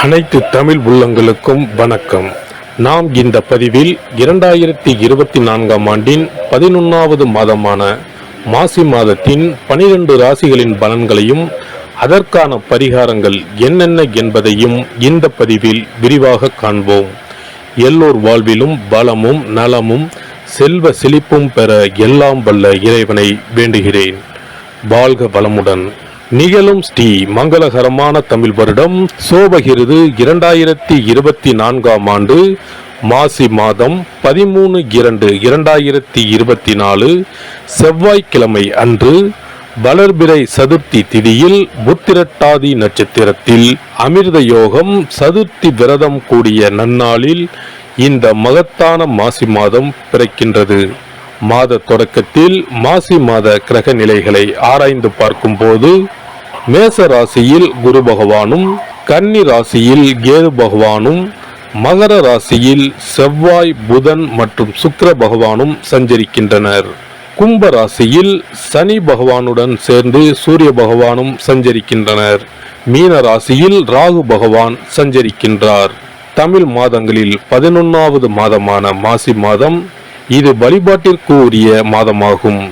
அனைத்து தமிழ் உள்ளங்களுக்கும் வணக்கம். நாம் இந்த பதிவில் 2024ஆம் ஆண்டின் 11வது மாதமான மாசி மாதத்தின் 12 ராசிகளின் பலன்களையும் அதற்கான பரிகாரங்கள் என்னென்ன என்பதையும் இந்த பதிவில் விரிவாக காண்போம். எல்லோர் வாழ்விலும் பலமும் நலமும் செல்வ செழிப்பும் பெற எல்லாம் வல்ல இறைவனை வேண்டுகிறேன். வாழ்க வளமுடன். நிகழும் ஸ்ரீ மங்களகரமான தமிழ் வருடம் சோபகிருது 2024ஆம் ஆண்டு மாசி மாதம் 13/2/2024 செவ்வாய்க்கிழமை அன்று வளர்பிறை சதுர்த்தி திதியில் புத்திரட்டாதி நட்சத்திரத்தில் அமிர்த யோகம் சதுர்த்தி விரதம் கூடிய நன்னாளில் இந்த மகத்தான மாசி மாதம் பிறக்கின்றது. மாத தொடக்கத்தில் மாசி மாத கிரக நிலைகளை ஆராய்ந்து பார்க்கும்போது மேச ராசியில் குரு பகவானும், கன்னி ராசியில் கேது பகவானும், மகர ராசியில் செவ்வாய், புதன் மற்றும் சுக்கிர பகவானும் சஞ்சரிக்கின்றனர். கும்ப ராசியில் சனி பகவானுடன் சேர்ந்து சூரிய பகவானும் சஞ்சரிக்கின்றனர். மீன ராசியில் ராகு பகவான் சஞ்சரிக்கின்றார். தமிழ் மாதங்களில் 11வது மாதமான மாசி மாதம் இது வழிபாட்டிற்கு உரிய மாதமாகும்.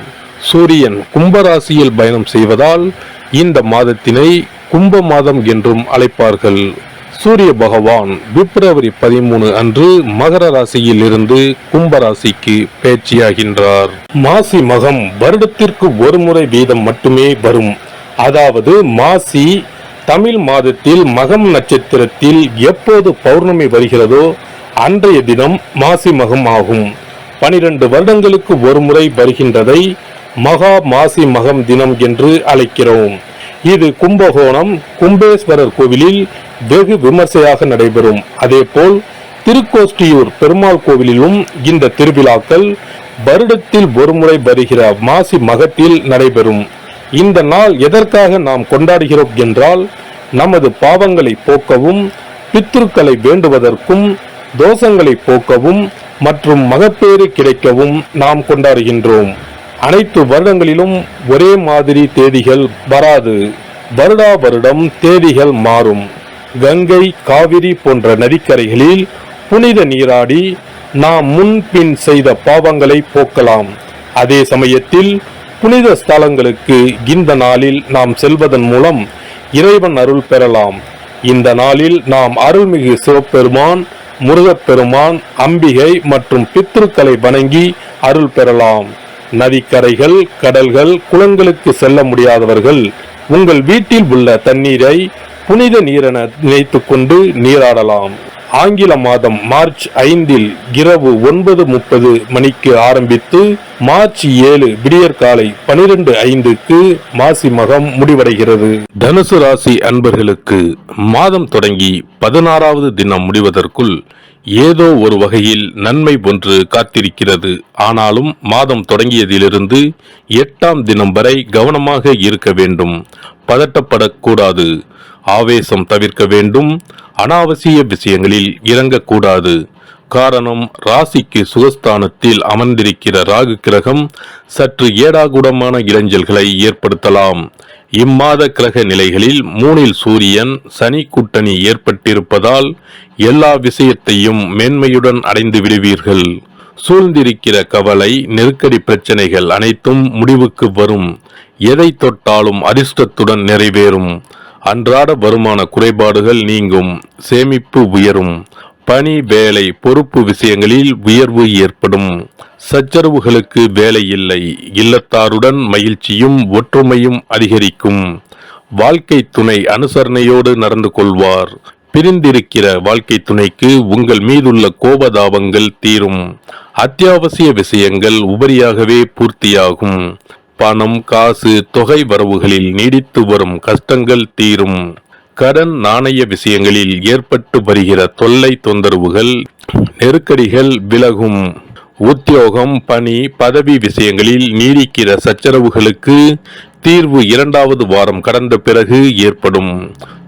சூரியன் கும்பராசியில் பயணம் செய்வதால் இந்த மாதத்தினை கும்ப மாதம் என்றும் அழைப்பார்கள். சூரிய பகவான் பிப்ரவரி 13 அன்று மகர ராசியில் இருந்து கும்பராசிக்கு பேச்சியாகின்றார். மாசி மகம் வருடத்திற்கு ஒரு முறை வீதம் மட்டுமே வரும். அதாவது மாசி தமிழ் மாதத்தில் மகம் நட்சத்திரத்தில் எப்போது பௌர்ணமி வருகிறதோ அன்றைய தினம் மாசி மகம் ஆகும். 12 வருடங்களுக்கு ஒரு முறை வருகின்றதை மகா மாசி மகம் தினம் என்று அழைக்கிறோம். இது கும்பகோணம் கும்பேஸ்வரர் கோவிலில் வெகு விமர்சையாக நடைபெறும். அதேபோல் திருக்கோஷ்டியூர் பெருமாள் கோவிலிலும் இந்த திருவிழாக்கள் வருடத்தில் ஒரு முறை வருகிற மாசி மகத்தில் நடைபெறும். இந்த நாள் எதற்காக நாம் கொண்டாடுகிறோம் என்றால், நமது பாவங்களை போக்கவும், பித்ருக்களை வேண்டுவதற்கும், தோஷங்களை போக்கவும் மற்றும் மகப்பேறு கிடைக்கவும் நாம் கொண்டாடுகின்றோம். அனைத்து வருடங்களிலும் ஒரே மாதிரி தேதிகள் வராது. வருடா வருடம் தேதிகள் மாறும். கங்கை, காவிரி போன்ற நதிக்கரைகளில் புனித நீராடி நாம் முன்பின் செய்த பாவங்களை போக்கலாம். அதே சமயத்தில் புனித ஸ்தலங்களுக்கு இந்த நாளில் நாம் செல்வதன் மூலம் இறைவன் அருள் பெறலாம். இந்த நாளில் நாம் அருள்மிகு சிவபெருமான், முருகப்பெருமான், அம்பிகை மற்றும் பித்ருக்களை வணங்கி அருள் பெறலாம். நதிக்கரைகள், கடல்கள், குளங்களுக்கு செல்ல முடியாதவர்கள் உங்கள் வீட்டில் உள்ள தண்ணீரை புனித நீரென நினைத்துக் கொண்டு நீராடலாம். ஆங்கில மாதம் மார்ச் 5 இரவு 9:30 மணிக்கு ஆரம்பித்து மார்ச் 7 விடியற்காலை 12:05 மாசி மகம் முடிவடைகிறது. தனுசு ராசி அன்பர்களுக்கு மாதம் தொடங்கி 16வது தினம் முடிவதற்குள் ஏதோ ஒரு வகையில் நன்மை ஒன்று காத்திருக்கிறது. ஆனாலும் மாதம் தொடங்கியதிலிருந்து 8ஆம் தினம் வரை கவனமாக இருக்க வேண்டும். பதட்டப்படக்கூடாது. ஆவேசம் தவிர்க்க வேண்டும். அனாவசிய விஷயங்களில் இறங்கக்கூடாது. காரணம், ராசிக்கு சுகஸ்தானத்தில் அமர்ந்திருக்கிற ராகு கிரகம் சற்று ஏடாகூடமான இளைஞல்களை ஏற்படுத்தலாம். இம்மாத கிரக நிலைகளில் 3இல் சூரியன் சனி கூட்டணி ஏற்பட்டிருப்பதால் எல்லா விஷயத்தையும் மேன்மையுடன் அடைந்து விடுவீர்கள். சூழ்ந்திருக்கிற கவலை, நெருக்கடி பிரச்சனைகள் அனைத்தும் முடிவுக்கு வரும். எதை தொட்டாலும் அதிர்ஷ்டத்துடன் நிறைவேறும். அன்றாட வருமான குறைபாடுகள் நீங்கும். சேமிப்பு உயரும். பணி, வேலை, பொறுப்பு விஷயங்களில் உயர்வு ஏற்படும். சச்சரவுகளுக்கு வேலை இல்லை. இல்லத்தாருடன் மகிழ்ச்சியும் ஒற்றுமையும் அதிகரிக்கும். வாழ்க்கை துணை அனுசரணையோடு நடந்து கொள்வார். பிரிந்திருக்கிற வாழ்க்கை துணைக்கு உங்கள் மீதுள்ள கோபதாபங்கள் தீரும். அத்தியாவசிய விஷயங்கள் உபரியாகவே பூர்த்தியாகும். பணம், காசு, தொகை வரவுகளில் நீடித்து வரும் கஷ்டங்கள் தீரும். கடன், நாணய விஷயங்களில் ஏற்பட்டு வருகிற தொல்லை, தொந்தரவுகள், நெருக்கடிகள் விலகும். உத்தியோகம், பணி, பதவி விஷயங்களில் நீடிக்கிற சச்சரவுகளுக்கு தீர்வு 2வது வாரம் கடந்த பிறகு ஏற்படும்.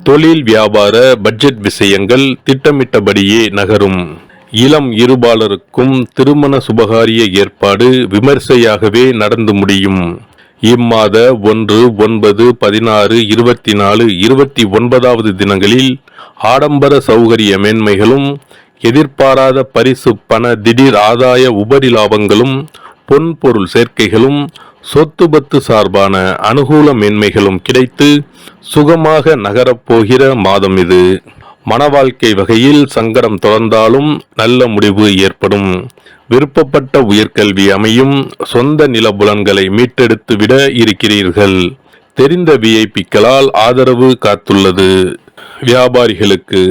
தொழில், வியாபார, பட்ஜெட் விஷயங்கள் திட்டமிட்டபடியே நகரும். இளம் இருபாலருக்கும் திருமண சுபகாரிய ஏற்பாடு விமர்சையாகவே நடந்து முடியும். இம்மாத 1, 9, 16, 24, 29வது தினங்களில் ஆடம்பர சௌகரிய மேன்மைகளும், எதிர்பாராத பரிசு பண திடீர் ஆதாய உபரி லாபங்களும், பொன்பொருள் சேர்க்கைகளும், சொத்து பத்து சார்பான அனுகூல மேன்மைகளும் கிடைத்து சுகமாக நகரப்போகிற மாதம் இது. மன வாழ்க்கை வகையில் சங்கடம் தொடர்ந்தாலும் நல்ல முடிவு ஏற்படும். விருப்பப்பட்ட உயர்கல்வி அமையும். சொந்த நிலபுலன்களை மீட்டெடுத்து விட இருக்கிறீர்கள். தெரிந்த விஐபிக்களால் ஆதரவு காத்துள்ளது. வியாபாரிகளுக்கு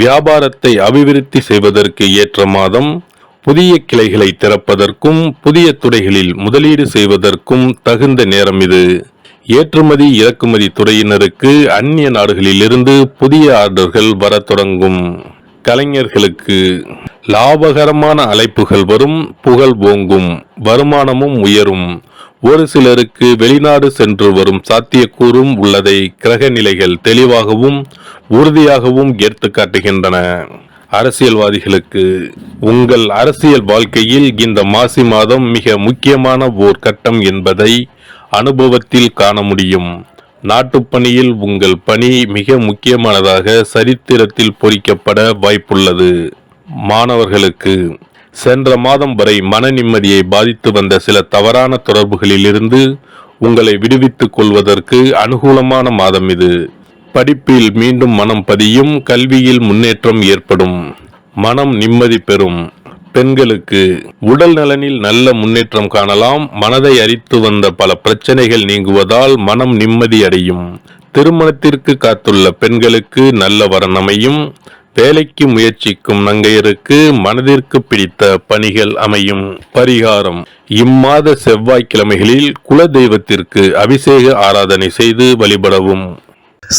வியாபாரத்தை அபிவிருத்தி செய்வதற்கு ஏற்ற மாதம். புதிய கிளைகளை திறப்பதற்கும் புதிய துறைகளில் முதலீடு செய்வதற்கும் தகுந்த நேரம் இது. ஏற்றுமதி இறக்குமதி துறையினருக்கு அந்நிய நாடுகளிலிருந்து புதிய ஆர்டர்கள் வர தொடங்கும். கலைஞர்களுக்கு லாபகரமான அழைப்புகள் வரும். புகழ் ஓங்கும். வருமானமும் உயரும். ஒரு சிலருக்கு வெளிநாடு சென்று வரும் சாத்தியக்கூறும் உள்ளதை கிரக நிலைகள் தெளிவாகவும் உறுதியாகவும் எடுத்து காட்டுகின்றன. அரசியல்வாதிகளுக்கு உங்கள் அரசியல் வாழ்க்கையில் இந்த மாசி மாதம் மிக முக்கியமான ஓர் கட்டம் என்பதை அனுபவத்தில் காண முடியும். நாட்டுப்பணியில் உங்கள் பணி மிக முக்கியமானதாக சரித்திரத்தில் பொறிக்கப்பட வாய்ப்புள்ளது. மாணவர்களுக்கு சென்ற மாதம் வரை மன நிம்மதியை பாதித்து வந்த சில தவறான தொடர்புகளிலிருந்து உங்களை விடுவித்துக் கொள்வதற்கு அனுகூலமான மாதம் இது. படிப்பில் மீண்டும் மனம் பதியும். கல்வியில் முன்னேற்றம் ஏற்படும். மனம் நிம்மதி பெறும். பெண்களுக்கு உடல் நலனில் நல்ல முன்னேற்றம் காணலாம். மனதை அரித்து வந்த பல பிரச்சனைகள் நீங்குவதால் மனம் நிம்மதி அடையும். திருமணத்திற்கு காத்துள்ள பெண்களுக்கு நல்ல வரன் அமையும். வேலைக்கு முயற்சிக்கும் நங்கையருக்கு மனதிற்கு பிடித்த பணிகள் அமையும். பரிகாரம்: இம்மாத செவ்வாய்க்கிழமைகளில் குல தெய்வத்திற்கு அபிஷேக ஆராதனை செய்து வழிபடவும்.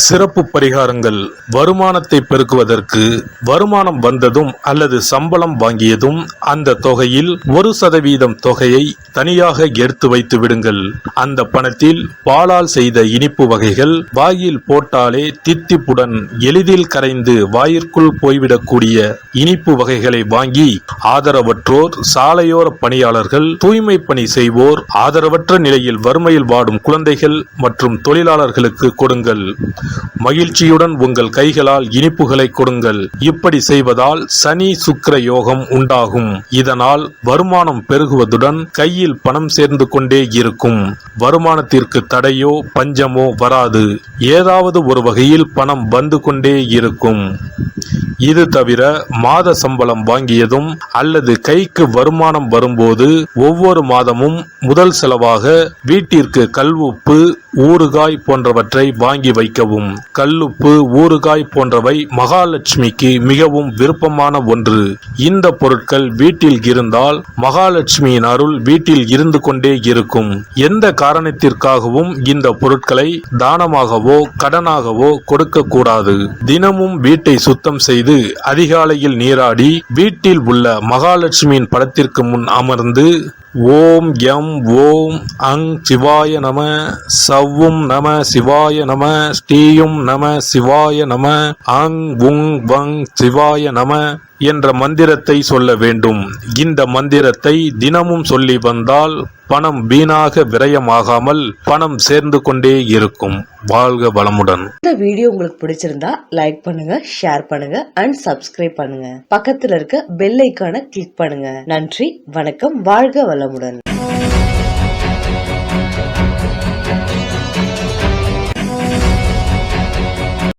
சிறப்பு பரிகாரங்கள்: வருமானத்தை பெருக்குவதற்கு வருமானம் வந்ததும் அல்லது சம்பளம் வாங்கியதும் அந்த தொகையில் 1% தொகையை தனியாக எடுத்து வைத்து விடுங்கள். அந்த பணத்தில் பாலால் செய்த இனிப்பு வகைகள், வாயில் போட்டாலே தித்திப்புடன் எளிதில் கரைந்து வாயிற்குள் போய்விடக்கூடிய இனிப்பு வகைகளை வாங்கி ஆதரவற்றோர், சாலையோர பணியாளர்கள், தூய்மை பணி செய்வோர், ஆதரவற்ற நிலையில் வறுமையில் வாடும் குழந்தைகள் மற்றும் தொழிலாளர்களுக்கு கொடுங்கள். மகிழ்ச்சியுடன் உங்கள் கைகளால் இனிப்புகளை கொடுங்கள். இப்படி செய்வதால் சனி சுக்கிர யோகம் உண்டாகும். இதனால் வருமானம் பெருகுவதுடன் கையில் பணம் சேர்ந்து கொண்டே இருக்கும். வருமானத்திற்கு தடையோ பஞ்சமோ வராது. ஏதாவது ஒரு வகையில் பணம் வந்து கொண்டே இருக்கும். இது தவிர மாத சம்பளம் வாங்கியதும் அல்லது கைக்கு வருமானம் வரும்போது ஒவ்வொரு மாதமும் முதல் செலவாக வீட்டிற்கு கல்லுப்பு, ஊறுகாய் போன்றவற்றை வாங்கி வைக்கவும். கல்லுப்பு, ஊறுகாய் போன்றவை மகாலட்சுமிக்கு மிகவும் விருப்பமான ஒன்று. இந்த பொருட்கள் வீட்டில் இருந்தால் மகாலட்சுமியின் அருள் வீட்டில் இருந்து கொண்டே இருக்கும். எந்த காரணத்திற்காகவும் இந்த பொருட்களை தானமாகவோ கடனாகவோ கொடுக்க கூடாது. தினமும் வீட்டை சுத்தம் செய்து அதிகாலையில் நீராடி வீட்டில் உள்ள மகாலட்சுமியின் படத்திற்கு முன் அமர்ந்து ஓம் யம் ஓம் அங் சிவாய நம, சவ்வும் நம சிவாய நம, ஸ்ரீயும் நம சிவாய நம, அங் உங் வங் சிவாய நம என்ற மந்திரத்தை சொல்ல வேண்டும். இந்த மந்திரத்தை தினமும் சொல்லி வந்தால் பணம் வீணாக விரயமாகாமல் பணம் சேர்ந்து கொண்டே இருக்கும். வாழ்க வளமுடன். இந்த வீடியோ உங்களுக்கு பிடிச்சிருந்தா லைக் பண்ணுங்க, ஷேர் பண்ணுங்க அண்ட் சப்ஸ்கிரைப் பண்ணுங்க. பக்கத்துல இருக்க பெல் ஐகானை கிளிக் பண்ணுங்க. நன்றி, வணக்கம், வாழ்க வளமுடன்.